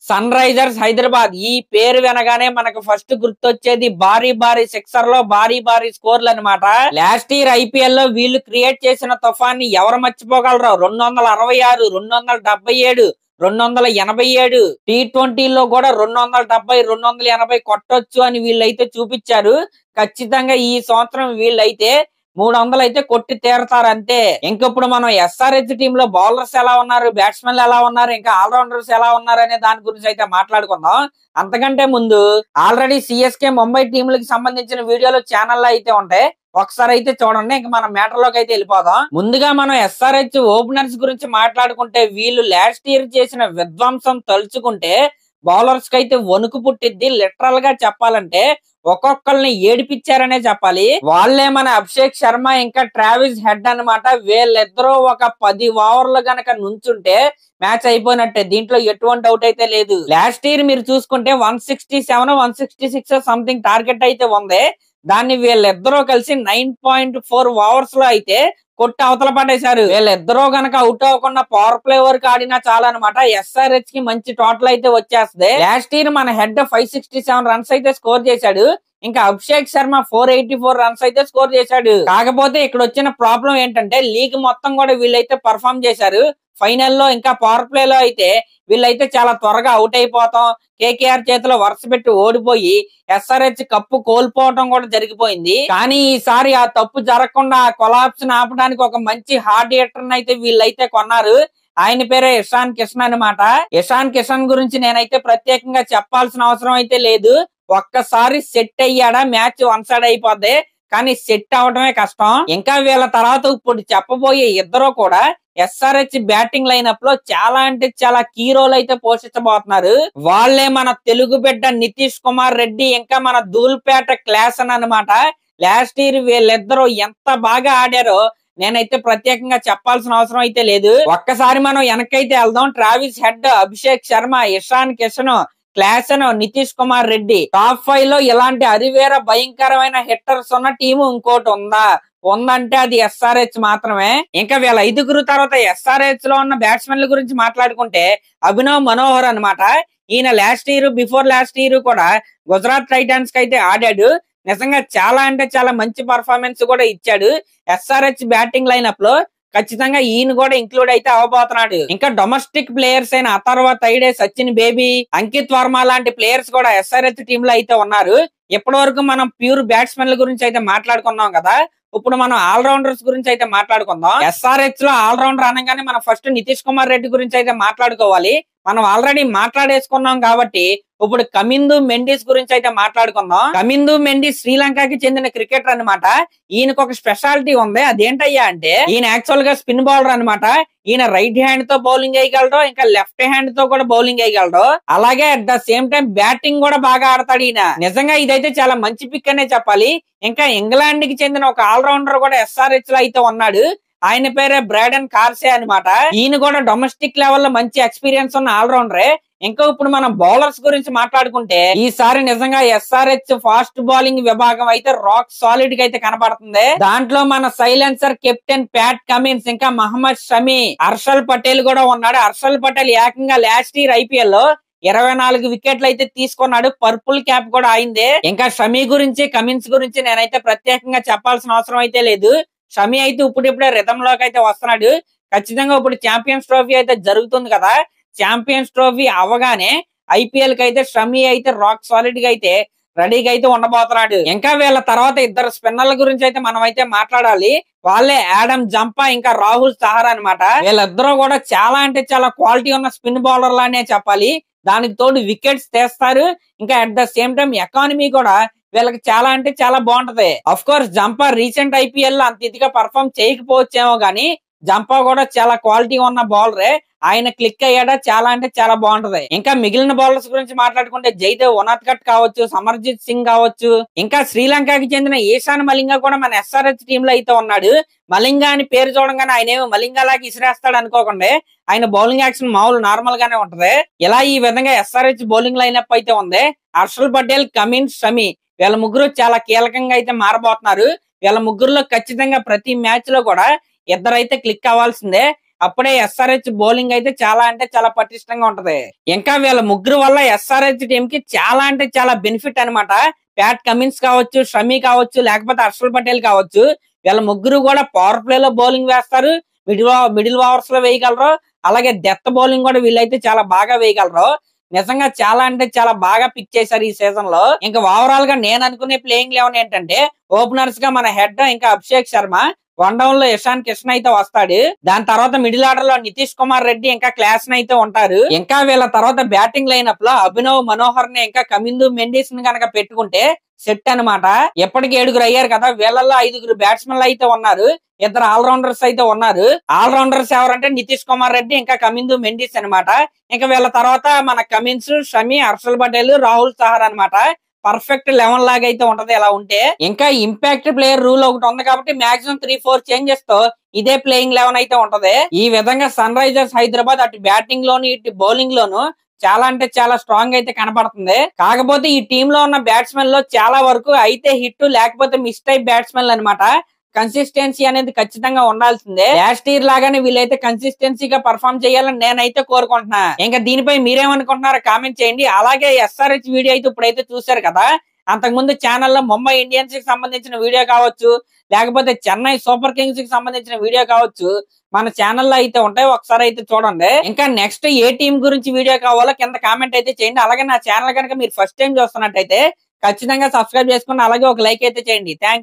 Sun Risers Hyderabad ఈ పేరు వినగానే మనకు ఫస్ట్ గుర్తొచ్చేది భారీ భారీ సిక్సర్ లో భారీ భారీ స్కోర్లు అనమాట. లాస్ట్ ఇయర్ ఐపీఎల్ లో వీళ్ళు క్రియేట్ చేసిన తుఫాన్ని ఎవరు మర్చిపోగలరు? 266, 277, 287 T20లో కూడా 270, 280 కొట్టొచ్చు అని వీళ్ళైతే చూపించారు. ఖచ్చితంగా ఈ సంవత్సరం వీళ్ళైతే 300 అయితే కొట్టి తీరతారు అంతే. ఇంకప్పుడు మనం ఎస్ఆర్హెచ్ టీమ్ లో బౌలర్స్ ఎలా ఉన్నారు, బ్యాట్స్మెన్లు ఎలా ఉన్నారు, ఇంకా ఆల్రౌండర్స్ ఎలా ఉన్నారు అనే దాని గురించి అయితే మాట్లాడుకుందాం. అంతకంటే ముందు ఆల్రెడీ సిఎస్కే ముంబై టీంలకు సంబంధించిన వీడియోలు ఛానల్లో అయితే ఉంటాయి, ఒకసారి అయితే చూడండి. ఇంకా మనం మ్యాటర్ లోకి అయితే వెళ్ళిపోదాం. ముందుగా మనం ఎస్ఆర్హెచ్ ఓపెనర్స్ గురించి మాట్లాడుకుంటే వీళ్ళు లాస్ట్ ఇయర్ చేసిన విధ్వంసం తలుచుకుంటే బౌలర్స్ కి అయితే వణుకు పుట్టిద్ది. లిటరల్ గా చెప్పాలంటే ఒక్కొక్కరిని ఏడిపించారనే చెప్పాలి. వాళ్ళే మన అభిషేక్ శర్మ ఇంకా ట్రావిస్ హెడ్ అన్నమాట. వీళ్ళిద్దరూ ఒక 10 ఓవర్లు గనక నుంచుంటే మ్యాచ్ అయిపోయినట్టే, దీంట్లో ఎటువంటి అవుట్ అయితే లేదు. లాస్ట్ ఇయర్ మీరు చూసుకుంటే 167, 166 సంథింగ్ టార్గెట్ అయితే ఉంది. దాన్ని వీళ్ళిద్దరూ కలిసి 9.4 ఓవర్స్ లో అయితే కొట్టి అవతల పడేశారు. వీళ్ళిద్దరూ గనక అవుట్ అవ్వకుండా పవర్ ప్లే వరకు ఆడినా చాలన్నమాట, ఎస్ఆర్హెచ్ కి మంచి టోటల్ అయితే వచ్చేస్తుంది. లాస్ట్ ఇయర్ మన హెడ్ 567 రన్స్ అయితే స్కోర్ చేశాడు. ఇంకా అభిషేక్ శర్మ 484 రన్స్ అయితే స్కోర్ చేశాడు. కాకపోతే ఇక్కడ వచ్చిన ప్రాబ్లం ఏంటంటే లీగ్ మొత్తం కూడా వీళ్ళైతే పర్ఫామ్ చేశారు. ఫైనల్లో ఇంకా పవర్ ప్లే లో అయితే వీళ్ళైతే చాలా త్వరగా అవుట్ అయిపోతాం, కేకేఆర్ చేతిలో వరుస పెట్టి ఓడిపోయి ఎస్ఆర్హెచ్ కప్పు కోల్పోవటం కూడా జరిగిపోయింది. కానీ ఈసారి ఆ తప్పు జరగకుండా ఆ కొలాప్స్ ఆపడానికి ఒక మంచి హార్డ్ హిట్టర్ అయితే వీళ్ళైతే కొన్నారు. ఆయన పేరే ఇషాన్ కిషన్ అనమాట. ఇషాన్ కిషన్ గురించి నేనైతే ప్రత్యేకంగా చెప్పాల్సిన అవసరం అయితే లేదు. ఒక్కసారి సెట్ అయ్యాడా మ్యాచ్ వన్ సైడ్ అయిపోద్ది, కానీ సెట్ అవడమే కష్టం. ఇంకా వీళ్ళ తర్వాత ఇప్పుడు చెప్పబోయే ఇద్దరు కూడా ఎస్ఆర్హెచ్ బ్యాటింగ్ లైనప్ లో చాలా అంటే చాలా కీ రోల్ అయితే పోషించబోతున్నారు. వాళ్లే మన తెలుగు బిడ్డ నితీష్ కుమార్ రెడ్డి ఇంకా మన ధూల్పేట క్లాసన్ అన్నమాట. లాస్ట్ ఇయర్ వీళ్ళిద్దరూ ఎంత బాగా ఆడారో నేనైతే ప్రత్యేకంగా చెప్పాల్సిన అవసరం అయితే లేదు. ఒక్కసారి మనం వెనకైతే వెళ్దాం. Travis head, Abhishek Sharma, Ishan Kishan, Klaasen, Nitish Kumar Reddy top 5 లో ఇలాంటి అరివేర భయంకరమైన హిట్టర్స్ ఉన్న టీము ఇంకోటి ఉందంటే అది ఎస్ఆర్హెచ్ మాత్రమే. ఇంకా వీళ్ళ 5గురు తర్వాత ఎస్ఆర్హెచ్ లో ఉన్న బ్యాట్స్మెన్ల గురించి మాట్లాడుకుంటే అభినవ్ మనోహర్ అన్నమాట. ఈయన last year, before last year కూడా గుజరాత్ టైటాన్స్ కి అయితే ఆడాడు. నిజంగా చాలా అంటే చాలా మంచి పర్ఫార్మెన్స్ కూడా ఇచ్చాడు. ఎస్ఆర్హెచ్ బ్యాటింగ్ లైనప్ లో ఖచ్చితంగా ఈయన కూడా ఇంక్లూడ్ అయితే అవ్వబోతున్నాడు. ఇంకా డొమెస్టిక్ ప్లేయర్స్ అయిన అథర్వ తైడే, సచిన్ బేబీ, అంకిత్ వర్మ లాంటి ప్లేయర్స్ కూడా ఎస్ఆర్హెచ్ టీమ్ లో అయితే ఉన్నారు. ఇప్పటి వరకు మనం ప్యూర్ బ్యాట్స్మెన్ల గురించి అయితే మాట్లాడుకున్నాం కదా, ఇప్పుడు మనం ఆల్రౌండర్స్ గురించి అయితే మాట్లాడుకుందాం. ఎస్ఆర్హెచ్ లో ఆల్రౌండర్ అనగానే మనం ఫస్ట్ నితీష్ కుమార్ రెడ్డి గురించి అయితే మాట్లాడుకోవాలి. మనం ఆల్రెడీ మాట్లాడేసుకున్నాం కాబట్టి ఇప్పుడు కమిందు మెండిస్ గురించి అయితే మాట్లాడుకుందాం. కమిందు మెండిస్ శ్రీలంకకి చెందిన క్రికెటర్ అన్నమాట. ఈయనకు ఒక స్పెషాలిటీ ఉంది. అదేంటయ్యా అంటే ఈయన యాక్చువల్ గా స్పిన్ బౌలర్ అన్నమాట. ఈయన రైట్ హ్యాండ్ తో బౌలింగ్ వేయగలడు, ఇంకా లెఫ్ట్ హ్యాండ్ తో కూడా బౌలింగ్ వేయగలడు. అలాగే at the same time batting కూడా బాగా ఆడతాడు ఈయన. నిజంగా ఇదైతే చాలా మంచి పిక్ అనే చెప్పాలి. ఇంకా ఇంగ్లాండ్ కి చెందిన ఒక ఆల్రౌండర్ కూడా ఎస్ఆర్హెచ్ లో అయితే ఉన్నాడు. ఆయన పేరే బ్రాడన్ కార్సే అన్నమాట. ఈయన కూడా డొమెస్టిక్ లెవెల్ లో మంచి ఎక్స్పీరియన్స్ ఉన్న ఆల్రౌండరే. ఇంకా ఇప్పుడు మనం బౌలర్స్ గురించి మాట్లాడుకుంటే ఈసారి నిజంగా ఎస్ఆర్హెచ్ ఫాస్ట్ బౌలింగ్ విభాగం అయితే రాక్ సాలిడ్ గా అయితే కనబడుతుంది. దాంట్లో మన సైలెన్సర్ కెప్టెన్ ప్యాట్ కమిన్స్, ఇంకా మహమ్మద్ షమి, హర్షల్ పటేల్ కూడా ఉన్నాడు. హర్షల్ పటేల్ ఏకంగా లాస్ట్ ఇయర్ ఐపీఎల్ లో 24 వికెట్లు అయితే తీసుకున్నాడు. పర్పుల్ క్యాప్ కూడా అయిందే. ఇంకా షమి గురించి, కమిన్స్ గురించి నేనైతే ప్రత్యేకంగా చెప్పాల్సిన అవసరం అయితే లేదు. షమి అయితే ఇప్పుడిప్పుడే రిథమ్ లోకి అయితే వస్తున్నాడు. ఖచ్చితంగా ఇప్పుడు ఛాంపియన్స్ ట్రోఫీ అయితే జరుగుతుంది కదా, ఛాంపియన్స్ ట్రోఫీ అవగానే ఐపీఎల్ కి అయితే షమి అయితే రాక్ సాలిడ్ గా అయితే రెడీగా అయితే ఉండబోతున్నాడు. ఇంకా వీళ్ళ తర్వాత ఇద్దరు స్పిన్నర్ల గురించి అయితే మనం అయితే మాట్లాడాలి. వాళ్ళే ఆడమ్ జంపా, ఇంకా రాహుల్ సహారా అన్నమాట. వీళ్ళిద్దరూ కూడా చాలా అంటే చాలా క్వాలిటీ ఉన్న స్పిన్ బౌలర్ లానే చెప్పాలి. దానికి తోడు వికెట్స్ తీస్తారు. ఇంకా at the same time economy కూడా వీళ్ళకి చాలా అంటే చాలా బాగుంటది. Of course Zampa recent IPL లో అంత ఇదిగా పర్ఫామ్ చేయకపోవచ్చేమో గానీ జంపా కూడా చాలా క్వాలిటీ ఉన్న బౌలరే. ఆయన క్లిక్ అయ్యాడా చాలా అంటే చాలా బాగుంటది. ఇంకా మిగిలిన బౌలర్స్ గురించి మాట్లాడుకుంటే జైదేవ్ ఉనాద్కట్ కావచ్చు, సమర్జిత్ సింగ్ కావచ్చు, ఇంకా శ్రీలంకకి చెందిన ఈశాన్ మలింగా కూడా మన ఎస్ఆర్హెచ్ టీమ్ లో అయితే ఉన్నాడు. మలింగా అని పేరు చూడంగానే ఆయన ఏమో మలింగా లాగా ఇసిరేస్తాడు అనుకోకండి, ఆయన బౌలింగ్ యాక్షన్ మామూలు నార్మల్ గానే ఉంటది. ఇలా ఈ విధంగా ఎస్ఆర్హెచ్ బౌలింగ్ లైనప్ అయితే ఉంది. హర్షల్ పటేల్, కమిన్స్, షమి వీళ్ళ ముగ్గురు చాలా కీలకంగా అయితే మారబోతున్నారు. వీళ్ళ ముగ్గురులో ఖచ్చితంగా ప్రతి మ్యాచ్ లో కూడా ఇద్దరైతే క్లిక్ అవ్వాల్సిందే. అప్పుడే ఎస్ఆర్హెచ్ బౌలింగ్ అయితే చాలా అంటే చాలా పటిష్టంగా ఉంటది. ఇంకా వీళ్ళ ముగ్గురు వల్ల ఎస్ఆర్హెచ్ టీం కి చాలా అంటే చాలా బెనిఫిట్ అన్నమాట. ప్యాట్ కమిన్స్ కావచ్చు, షమీ కావచ్చు, లేకపోతే హర్షల్ పటేల్ కావచ్చు, వీళ్ళ ముగ్గురు కూడా పవర్ ప్లే లో బౌలింగ్ వేస్తారు, మిడిల్ ఓవర్స్ లో వేయగలరు. అలాగే డెత్ బౌలింగ్ కూడా వీళ్ళైతే చాలా బాగా వేయగలరు. నిజంగా చాలా అంటే చాలా బాగా పిక్ చేశారు ఈ సీజన్ లో. ఇంకా ఓవరాల్ గా నేను అనుకునే ప్లేయింగ్ లెవెన్ ఏంటంటే, ఓపెనర్స్ గా మన హెడ్ ఇంకా అభిషేక్ శర్మ, వన్ డౌన్ లో ఇషాన్ కిషన్ అయితే వస్తాడు. దాని తర్వాత మిడిల్ ఆర్డర్ లో నితీష్ కుమార్ రెడ్డి ఇంకా క్లాస్ అయితే ఉంటారు. ఇంకా వీళ్ళ తర్వాత బ్యాటింగ్ లైనప్ లో అభినవ్ మనోహర్ ని ఇంకా కమిందు మెండిస్ ని కనుక పెట్టుకుంటే సెట్ అన్నమాట. ఎప్పటికి 7 అయ్యారు కదా, వీళ్ళల్లో 5 బ్యాట్స్మెన్లు అయితే ఉన్నారు, 2 ఆల్రౌండర్స్ అయితే ఉన్నారు. ఆల్రౌండర్స్ ఎవరంటే నితీష్ కుమార్ రెడ్డి ఇంకా కమిందు మెండిస్ అన్నమాట. ఇంకా వీళ్ళ తర్వాత మన కమిన్స్, షమి, హర్షల్ పటేల్, రాహుల్ చహర్ అన్నమాట. పర్ఫెక్ట్ 11 లాగా అయితే ఉంటది ఇలా ఉంటే. ఇంకా ఇంపాక్ట్ ప్లేయర్ రూల్ ఒకటి ఉంది కాబట్టి మాక్సిమం 3-4 చేంజెస్ తో ఇదే ప్లేయింగ్ 11 అయితే ఉంటది. ఈ విధంగా సన్ రైజర్స్ హైదరాబాద్ అటు బ్యాటింగ్ లోను ఇటు బౌలింగ్ లోను చాలా అంటే చాలా స్ట్రాంగ్ అయితే కనబడుతుంది. కాకపోతే ఈ టీమ్ లో ఉన్న బ్యాట్స్మెన్ లో చాలా వరకు అయితే హిట్ లేకపోతే మిస్ టైప్ బ్యాట్స్మెన్లు అనమాట. కన్సిస్టెన్సీ అనేది ఖచ్చితంగా ఉండాల్సిందే. లాస్ట్ ఇయర్ లాగానే వీళ్ళైతే కన్సిస్టెన్సీగా పర్ఫామ్ చేయాలని నేనైతే కోరుకుంటున్నా. ఇంకా దీనిపై మీరేమనుకుంటున్నారో కామెంట్ చేయండి. అలాగే ఎస్ఆర్హెచ్ వీడియో అయితే ఇప్పుడైతే చూసారు కదా, అంతకుముందు ఛానల్లో ముంబై ఇండియన్స్ కి సంబంధించిన వీడియో కావచ్చు, లేకపోతే చెన్నై సూపర్ కింగ్స్ కి సంబంధించిన వీడియో కావచ్చు, మన ఛానల్లో అయితే ఉంటాయి, ఒకసారి అయితే చూడండి. ఇంకా నెక్స్ట్ ఏ టీం గురించి వీడియో కావాలో కింద కామెంట్ అయితే చేయండి. అలాగే నా ఛానల్ కనుక మీరు ఫస్ట్ టైం చూస్తున్నట్టయితే ఖచ్చితంగా సబ్స్క్రైబ్ చేసుకోండి, అలాగే ఒక లైక్ అయితే చేయండి. థ్యాంక్